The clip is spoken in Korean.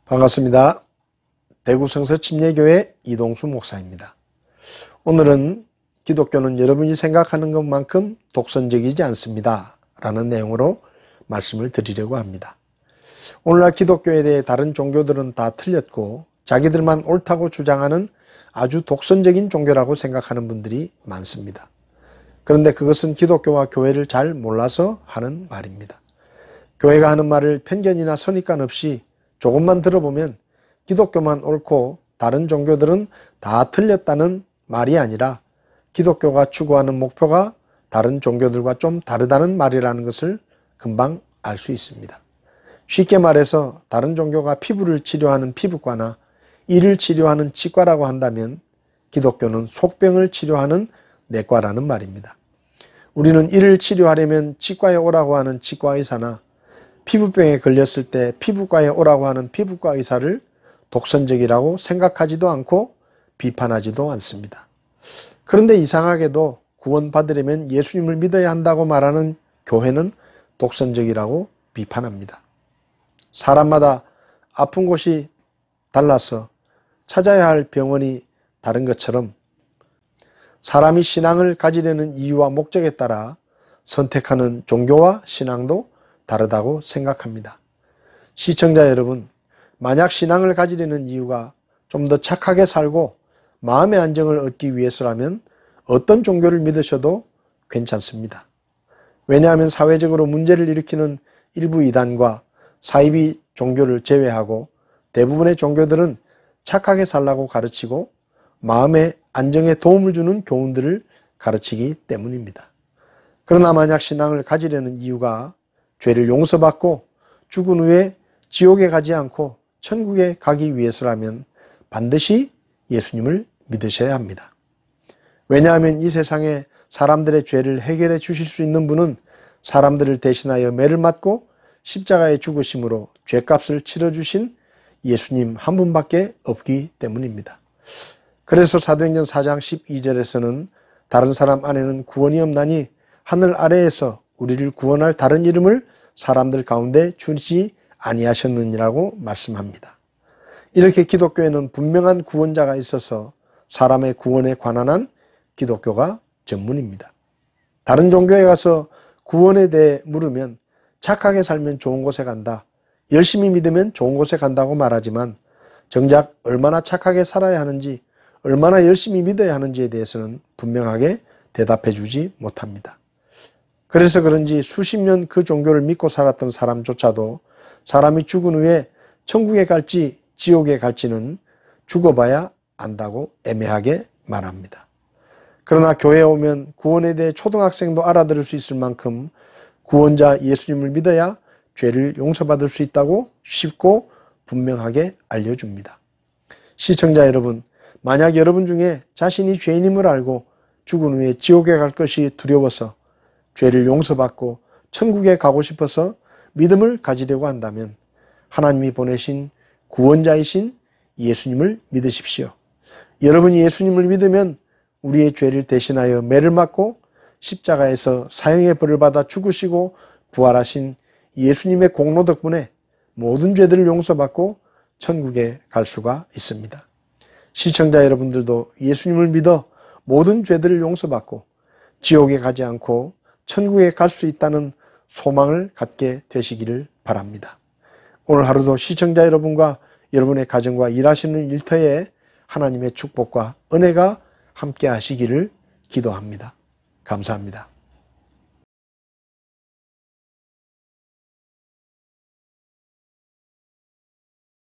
반갑습니다. 대구 성서침례교회 이동수 목사입니다. 오늘은 기독교는 여러분이 생각하는 것만큼 독선적이지 않습니다 라는 내용으로 말씀을 드리려고 합니다. 오늘날 기독교에 대해 다른 종교들은 다 틀렸고 자기들만 옳다고 주장하는 아주 독선적인 종교라고 생각하는 분들이 많습니다. 그런데 그것은 기독교와 교회를 잘 몰라서 하는 말입니다. 교회가 하는 말을 편견이나 선입관 없이 조금만 들어보면 기독교만 옳고 다른 종교들은 다 틀렸다는 말이 아니라 기독교가 추구하는 목표가 다른 종교들과 좀 다르다는 말이라는 것을 금방 알 수 있습니다. 쉽게 말해서 다른 종교가 피부를 치료하는 피부과나 이를 치료하는 치과라고 한다면 기독교는 속병을 치료하는 내과라는 말입니다. 우리는 이를 치료하려면 치과에 오라고 하는 치과 의사나 피부병에 걸렸을 때 피부과에 오라고 하는 피부과 의사를 독선적이라고 생각하지도 않고 비판하지도 않습니다. 그런데 이상하게도 구원받으려면 예수님을 믿어야 한다고 말하는 교회는 독선적이라고 비판합니다. 사람마다 아픈 곳이 달라서 찾아야 할 병원이 다른 것처럼 사람이 신앙을 가지려는 이유와 목적에 따라 선택하는 종교와 신앙도 다르다고 생각합니다. 시청자 여러분, 만약 신앙을 가지려는 이유가 좀 더 착하게 살고 마음의 안정을 얻기 위해서라면 어떤 종교를 믿으셔도 괜찮습니다. 왜냐하면 사회적으로 문제를 일으키는 일부 이단과 사이비 종교를 제외하고 대부분의 종교들은 착하게 살라고 가르치고 마음의 안정에 도움을 주는 교훈들을 가르치기 때문입니다. 그러나 만약 신앙을 가지려는 이유가 죄를 용서받고 죽은 후에 지옥에 가지 않고 천국에 가기 위해서라면 반드시 예수님을 믿으셔야 합니다. 왜냐하면 이 세상에 사람들의 죄를 해결해 주실 수 있는 분은 사람들을 대신하여 매를 맞고 십자가에 죽으심으로 죄값을 치러주신 예수님 한 분밖에 없기 때문입니다. 그래서 사도행전 4장 12절에서는 다른 사람 안에는 구원이 없나니 하늘 아래에서 우리를 구원할 다른 이름을 사람들 가운데 주지 아니하셨느니라고 말씀합니다. 이렇게 기독교에는 분명한 구원자가 있어서 사람의 구원에 관한 한 기독교가 전문입니다. 다른 종교에 가서 구원에 대해 물으면 착하게 살면 좋은 곳에 간다, 열심히 믿으면 좋은 곳에 간다고 말하지만 정작 얼마나 착하게 살아야 하는지, 얼마나 열심히 믿어야 하는지에 대해서는 분명하게 대답해 주지 못합니다. 그래서 그런지 수십 년 그 종교를 믿고 살았던 사람조차도 사람이 죽은 후에 천국에 갈지 지옥에 갈지는 죽어봐야 안다고 애매하게 말합니다. 그러나 교회에 오면 구원에 대해 초등학생도 알아들을 수 있을 만큼 구원자 예수님을 믿어야 죄를 용서받을 수 있다고 쉽고 분명하게 알려줍니다. 시청자 여러분, 만약 여러분 중에 자신이 죄인임을 알고 죽은 후에 지옥에 갈 것이 두려워서 죄를 용서받고 천국에 가고 싶어서 믿음을 가지려고 한다면 하나님이 보내신 구원자이신 예수님을 믿으십시오. 여러분이 예수님을 믿으면 우리의 죄를 대신하여 매를 맞고 십자가에서 사형의 벌을 받아 죽으시고 부활하신 예수님의 공로 덕분에 모든 죄들을 용서받고 천국에 갈 수가 있습니다. 시청자 여러분들도 예수님을 믿어 모든 죄들을 용서받고 지옥에 가지 않고 천국에 갈 수 있다는 소망을 갖게 되시기를 바랍니다. 오늘 하루도 시청자 여러분과 여러분의 가정과 일하시는 일터에 하나님의 축복과 은혜가 함께 하시기를 기도합니다. 감사합니다.